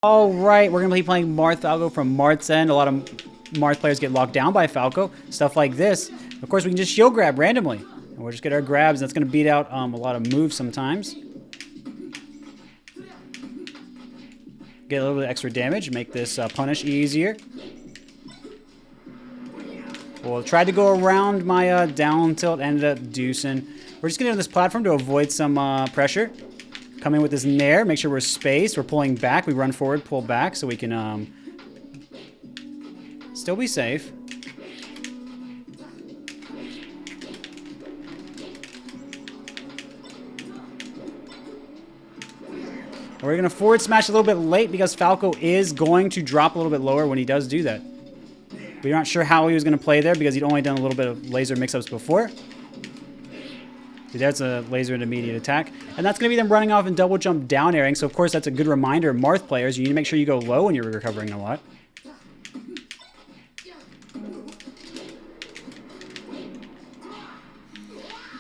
All right, we're going to be playing Marth Falco from Marth's end. A lot of Marth players get locked down by Falco. Stuff like this. Of course, we can just shield grab randomly. And we'll just get our grabs. And that's going to beat out a lot of moves sometimes. Get a little bit of extra damage. Make this punish easier. We'll try to go around my down tilt. Ended up deucing. We're just getting on this platform to avoid some pressure. Come in with this nair, make sure we're spaced. We're pulling back. We run forward, pull back so we can still be safe. And we're going to forward smash a little bit late because Falco is going to drop a little bit lower when he does do that. We're not sure how he was going to play there because he'd only done a little bit of laser mix-ups before. See, that's a laser and immediate attack. And that's going to be them running off and double jump down airing. So, of course, that's a good reminder, Marth players. You need to make sure you go low when you're recovering a lot.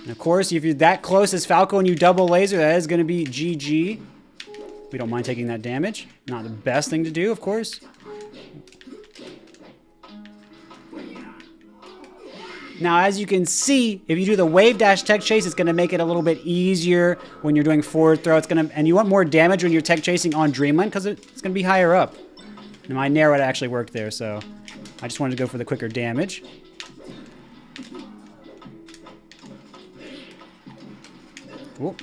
And, of course, if you're that close as Falco and you double laser, that is going to be GG. We don't mind taking that damage. Not the best thing to do, of course. Now, as you can see, if you do the wave dash tech chase, it's going to make it a little bit easier when you're doing forward throw. And you want more damage when you're tech chasing on Dreamland because it's going to be higher up. And my nair would actually work there, so I just wanted to go for the quicker damage. Ooh.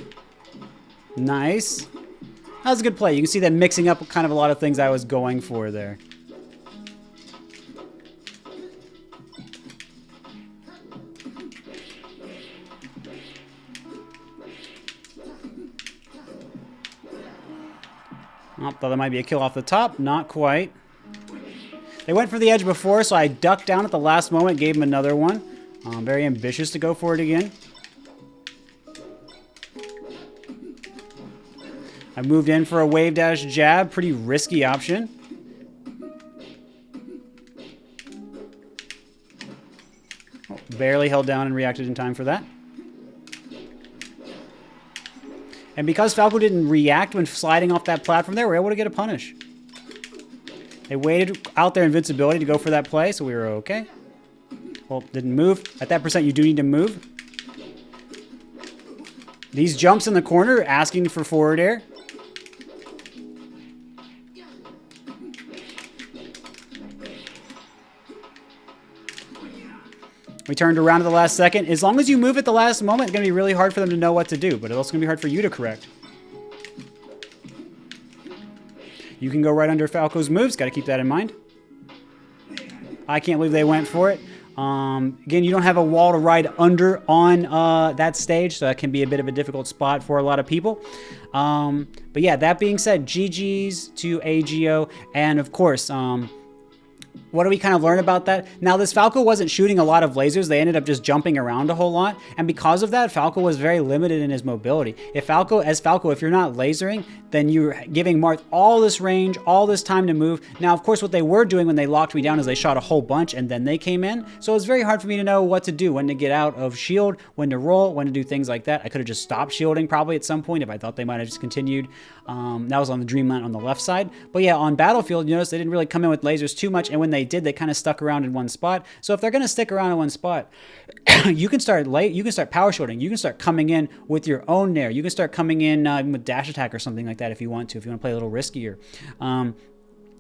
Nice. That was a good play. You can see that mixing up kind of a lot of things I was going for there. Oh, thought that might be a kill off the top. Not quite. They went for the edge before, so I ducked down at the last moment, gave him another one. Very ambitious to go for it again. I moved in for a wave dash jab. Pretty risky option. Oh, barely held down and reacted in time for that. And because Falco didn't react when sliding off that platform there, we were able to get a punish. They waited out their invincibility to go for that play, so we were okay. Well, didn't move. At that percent, you do need to move. These jumps in the corner, asking for forward air. We turned around at the last second. As long as you move at the last moment, it's going to be really hard for them to know what to do, but it's also going to be hard for you to correct. You can go right under Falco's moves. Got to keep that in mind. I can't believe they went for it. Again, you don't have a wall to ride under on that stage, so that can be a bit of a difficult spot for a lot of people. But yeah, that being said, GG's to AGO, and of course, what do we kind of learn about that? Now, this Falco wasn't shooting a lot of lasers. They ended up just jumping around a whole lot. And because of that, Falco was very limited in his mobility. If Falco, if you're not lasering, then you're giving Marth all this range, all this time to move. Now, of course, what they were doing when they locked me down is they shot a whole bunch and then they came in. So it was very hard for me to know what to do, when to get out of shield, when to roll, when to do things like that. I could have just stopped shielding probably at some point if I thought they might have just continued. That was on the Dreamland on the left side. But yeah, on Battlefield, you notice they didn't really come in with lasers too much. And when they did, they kind of stuck around in one spot. So if they're going to stick around in one spot, you can start power shielding. You can start coming in with your own nair. You can start coming in with dash attack or something like that if you want to play a little riskier.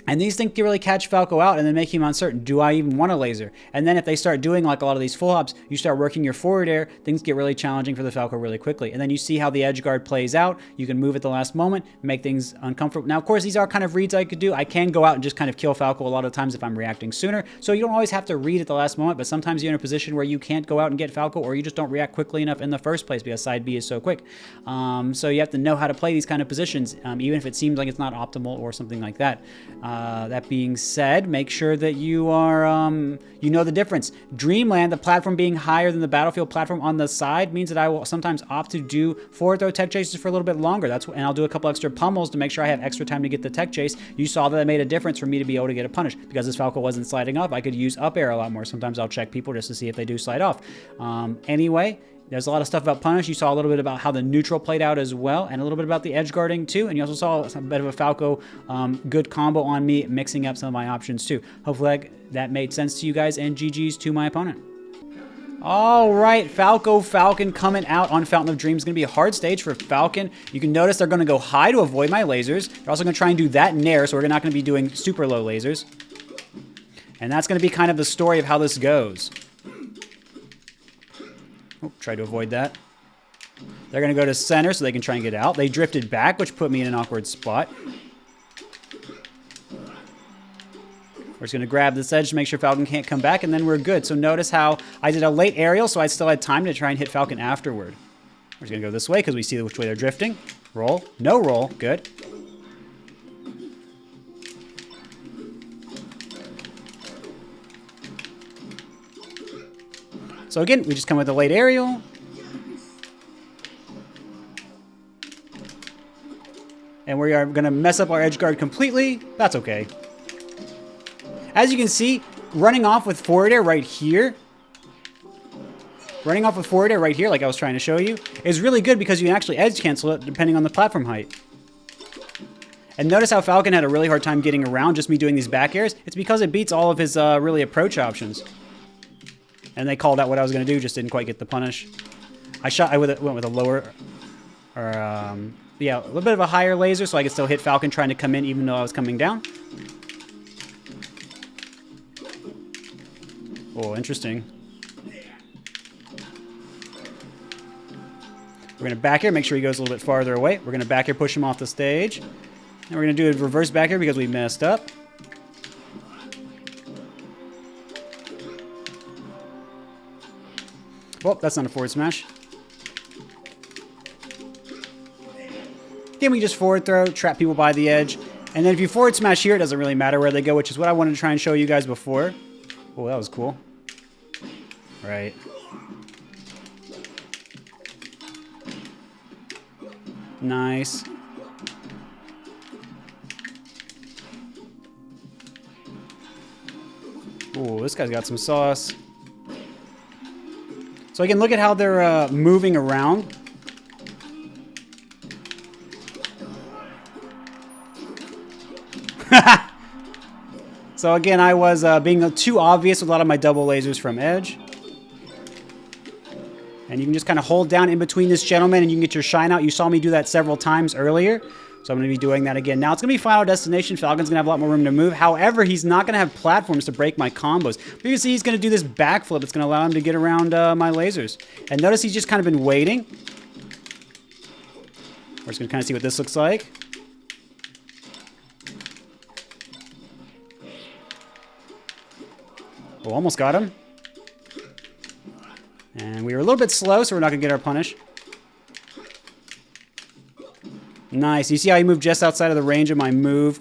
And these things can really catch Falco out and then make him uncertain. Do I even want a laser? And then if they start doing like a lot of these full hops, you start working your forward air, things get really challenging for the Falco really quickly. And then you see how the edge guard plays out. You can move at the last moment, make things uncomfortable. Now, of course, these are kind of reads I could do. I can go out and just kind of kill Falco a lot of times if I'm reacting sooner. So you don't always have to read at the last moment, but sometimes you're in a position where you can't go out and get Falco, or you just don't react quickly enough in the first place because side B is so quick. So you have to know how to play these kind of positions, even if it seems like it's not optimal or something like that. That being said, make sure that you are, you know the difference. Dreamland, the platform being higher than the Battlefield platform on the side, means that I will sometimes opt to do forward throw tech chases for a little bit longer. And I'll do a couple extra pummels to make sure I have extra time to get the tech chase. You saw that it made a difference for me to be able to get a punish. Because this Falco wasn't sliding off, I could use up air a lot more. Sometimes I'll check people just to see if they do slide off. Anyway, There's a lot of stuff about punish. You saw a little bit about how the neutral played out as well, and a little bit about the edge guarding too. And you also saw a bit of a Falco good combo on me, mixing up some of my options too. Hopefully that made sense to you guys, and GG's to my opponent. All right, Falcon coming out on Fountain of Dreams. Going to be a hard stage for Falcon. You can notice they're going to go high to avoid my lasers. They're also going to try and do that Nair, so we're not going to be doing super low lasers. And that's going to be kind of the story of how this goes. Oh, try to avoid that. They're going to go to center so they can try and get out. They drifted back, which put me in an awkward spot. We're just going to grab this edge to make sure Falcon can't come back, and then we're good. So notice how I did a late aerial, so I still had time to try and hit Falcon afterward. We're just going to go this way because we see which way they're drifting. Roll. No roll. Good. So again, we just come with a late aerial. And we are going to mess up our edge guard completely. That's okay. As you can see, running off with forward air right here, like I was trying to show you, is really good because you can actually edge cancel it depending on the platform height. And notice how Falcon had a really hard time getting around just me doing these back airs. It's because it beats all of his really approach options. And they called out what I was going to do, just didn't quite get the punish. I went with a lower, yeah, a little bit of a higher laser so I could still hit Falcon trying to come in even though I was coming down. Oh, interesting. We're going to back air, make sure he goes a little bit farther away. We're going to back air, push him off the stage. And we're going to do a reverse back air because we messed up. Well, that's not a forward smash. Then we just forward throw, trap people by the edge. And then if you forward smash here, it doesn't really matter where they go, which is what I wanted to try and show you guys before. Oh, that was cool. Right. Nice. Oh, this guy's got some sauce. So again, look at how they're moving around. So again, I was being too obvious with a lot of my double lasers from edge. And you can just kind of hold down in between this gentleman and you can get your shine out. You saw me do that several times earlier. So I'm going to be doing that again. Now it's going to be Final Destination. Falcon's going to have a lot more room to move. However, he's not going to have platforms to break my combos. But you can see he's going to do this backflip. It's going to allow him to get around my lasers. And notice he's just kind of been waiting. We're just going to kind of see what this looks like. Oh, almost got him. And we were a little bit slow, so we're not going to get our punish. Nice. You see how he moved just outside of the range of my move?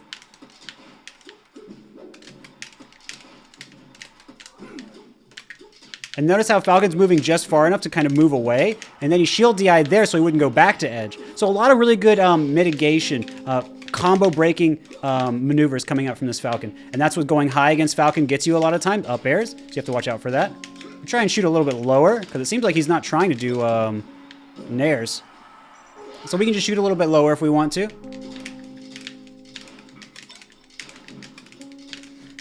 And notice how Falcon's moving just far enough to kind of move away. And then he shield DI'd there so he wouldn't go back to edge. So a lot of really good mitigation, combo breaking maneuvers coming out from this Falcon. And that's what going high against Falcon gets you a lot of time. Up airs. So you have to watch out for that. Try and shoot a little bit lower because it seems like he's not trying to do nairs. So we can just shoot a little bit lower if we want to.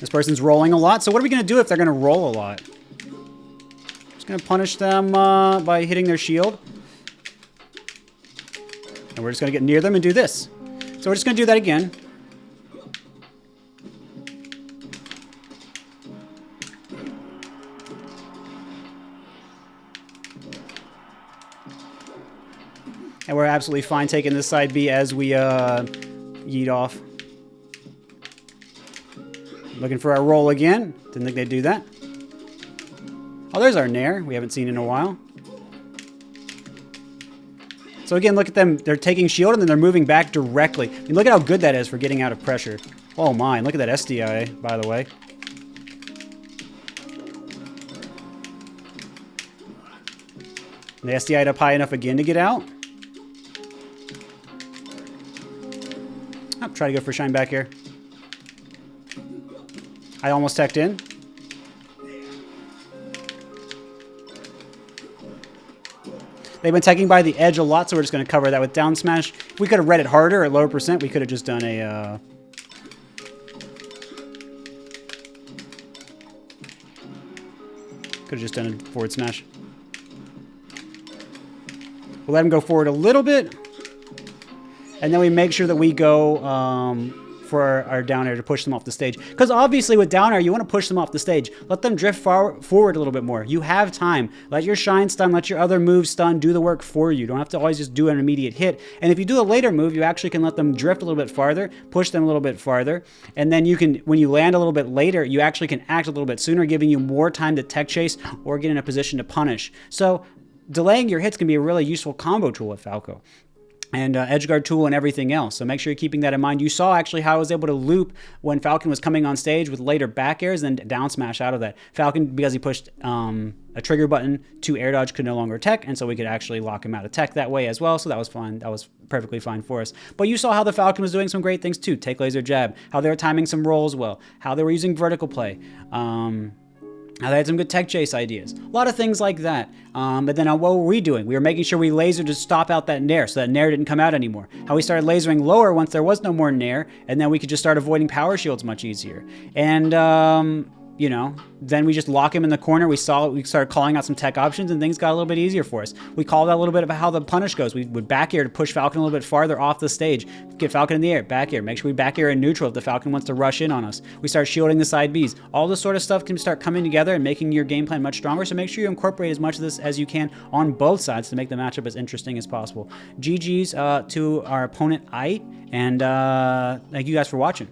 This person's rolling a lot. So what are we going to do if they're going to roll a lot? Just going to punish them by hitting their shield. And we're just going to get near them and do this. So we're just going to do that again. And we're absolutely fine taking this side B as we yeet off. Looking for our roll again. Didn't think they'd do that. Oh, there's our Nair. We haven't seen in a while. So again, look at them. They're taking shield and then they're moving back directly. I mean, look at how good that is for getting out of pressure. Oh my, look at that SDI, by the way. And the SDI'd up high enough again to get out. Oh, try to go for shine back here. I almost teched in. They've been taking by the edge a lot, so we're just going to cover that with down smash. If we could have read it harder at lower percent, we could have just done a... Could have just done a forward smash. We'll let him go forward a little bit. And then we make sure that we go for our down air to push them off the stage. Because obviously with down air, you want to push them off the stage. Let them drift forward a little bit more. You have time. Let your shine stun, let your other move stun do the work for you. You don't have to always just do an immediate hit. And if you do a later move, you actually can let them drift a little bit farther, push them a little bit farther. And then you can, when you land a little bit later, you actually can act a little bit sooner, giving you more time to tech chase or get in a position to punish. So delaying your hits can be a really useful combo tool with Falco. And edge guard tool and everything else. So make sure you're keeping that in mind. You saw actually how I was able to loop when Falcon was coming on stage with later back airs and down smash out of that. Falcon, because he pushed a trigger button to air dodge, could no longer tech, and so we could actually lock him out of tech that way as well. So that was fine. That was perfectly fine for us. But you saw how the Falcon was doing some great things too. Take laser jab, how they were timing some rolls well, how they were using vertical play. Now they had some good tech chase ideas. A lot of things like that. But then what were we doing? We were making sure we lasered to stop out that nair so that nair didn't come out anymore. How we started lasering lower once there was no more nair, and then we could just start avoiding power shields much easier. And, you know, then we just lock him in the corner. We started calling out some tech options, and things got a little bit easier for us. We called out a little bit about how the punish goes. We would back air to push Falcon a little bit farther off the stage. Get Falcon in the air, back air. Make sure we back air in neutral if the Falcon wants to rush in on us. We start shielding the side Bs. All this sort of stuff can start coming together and making your game plan much stronger. So make sure you incorporate as much of this as you can on both sides to make the matchup as interesting as possible. GG's to our opponent, Ait, and thank you guys for watching.